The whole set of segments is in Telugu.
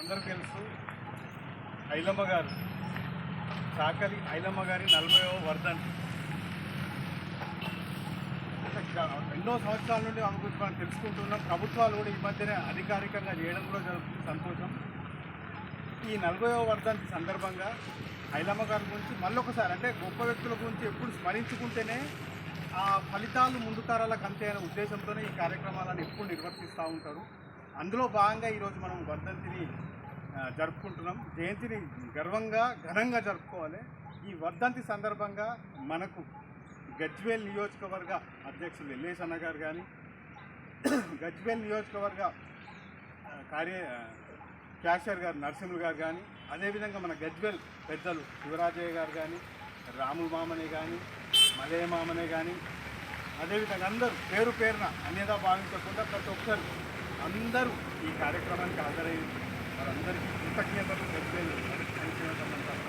అందరికీ తెలుసు ఐలమ్మ గారు చాకలి ఐలమ్మ గారి 40వ వర్ధంతి. ఎన్నో సంవత్సరాల నుండి ఆమె గురించి మనం తెలుసుకుంటున్నాం. ప్రభుత్వాలు కూడా ఈ మధ్యనే అధికారికంగా చేయడం కూడా జరుగుతుంది, సంతోషం. ఈ 40వ వర్ధంతి సందర్భంగా ఐలమ్మ గారి గురించి మళ్ళొకసారి, అంటే గొప్ప వ్యక్తుల గురించి ఎప్పుడు స్మరించుకుంటేనే ఆ ఫలితాలు ముందు తరాలకు అంతే అనే ఉద్దేశంతోనే ఈ కార్యక్రమాలను ఎప్పుడు నిర్వర్తిస్తూ ఉంటారు. అందులో భాగంగా ఈరోజు మనం వర్ధంతిని జరుపుకుంటున్నాం. జయంతిని గర్వంగా ఘనంగా జరుపుకోవాలి. ఈ వర్ధంతి సందర్భంగా మనకు గజ్వేల్ నియోజకవర్గ అధ్యక్షులు ఎల్లేష్ అన్న గారు కానీ, గజ్వేల్ నియోజకవర్గ క్యాషియర్ గారు నరసింహులు గారు కానీ, అదేవిధంగా మన గజ్వేల్ పెద్దలు శివరాజయ్య గారు కానీ, రాముల మామనే కానీ, మలయ మామనే కానీ, అదేవిధంగా అందరూ పేరు పేరున అన్యదా భావించకుండా ప్రతి ఒక్కరు అందరూ ఈ కార్యక్రమానికి హాజరయ్యి వారందరికీ కృతజ్ఞతలు. గజ్వేల్ సంక్షేమ సంబంధం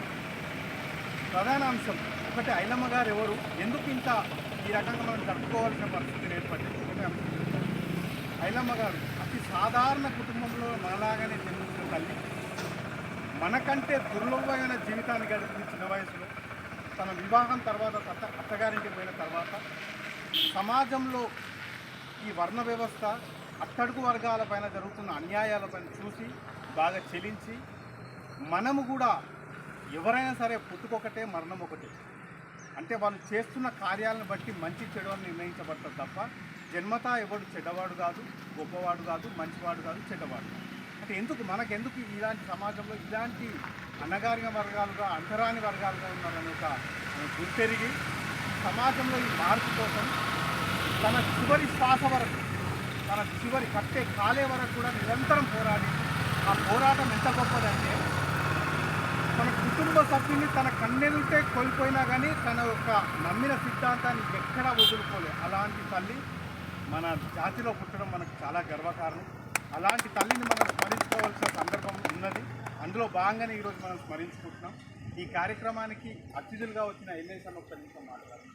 ప్రధాన అంశం ఒకటి, ఐలమ్మ గారు ఎవరు, ఎందుకు ఇంత ఈ రకంగా మనం జరుపుకోవాల్సిన పరిస్థితి ఏర్పడింది. ఒకటే అంశం. ఐలమ్మ గారు అతి సాధారణ కుటుంబంలో మనలాగానే జన్మించిన తల్లి. మనకంటే దుర్లభమైన జీవితాన్ని గడిపింది చిన్న వయసులో. తన వివాహం తర్వాత అత్తగారింటికి పోయిన తర్వాత సమాజంలో ఈ వర్ణ వ్యవస్థ, అట్టడుగు వర్గాలపైన జరుగుతున్న అన్యాయాలపైన చూసి బాగా చెలించి, మనము కూడా ఎవరైనా సరే పుట్టుకొకటే మరణం ఒకటే, అంటే వాళ్ళు చేస్తున్న కార్యాలను బట్టి మంచి చెడు అని నిర్ణయించబడతారు తప్ప జన్మతా ఎవడు చెడ్డవాడు కాదు, గొప్పవాడు కాదు, మంచివాడు కాదు, చెడ్డవాడు. అంటే మనకెందుకు ఇలాంటి సమాజంలో ఇలాంటి అణగారిన వర్గాలుగా, అంతరాని వర్గాలుగా ఉన్నారని ఒక గుర్తెరిగి సమాజంలో ఈ మార్పు కోసం తన చివరి శ్వాస వరకు, తన చివరి కట్టే కాలే వరకు కూడా నిరంతరం పోరాడి, ఆ పోరాటం ఎంత గొప్పదంటే తన కుటుంబ సభ్యుని తన కన్నెదుటే కోల్పోయినా కానీ తన యొక్క నమ్మిన సిద్ధాంతాన్ని ఎక్కడా వదులుకోలే. అలాంటి తల్లి మన జాతిలో పుట్టడం మనకు చాలా గర్వకారణం. అలాంటి తల్లిని మనం స్మరించుకోవాల్సిన సందర్భం ఉన్నది. అందులో భాగంగానే ఈరోజు మనం స్మరించుకుంటున్నాం. ఈ కార్యక్రమానికి అతిథులుగా వచ్చిన ఎల్లేష్ అన్న ఒక్క నిమిషం మాట్లాడారు.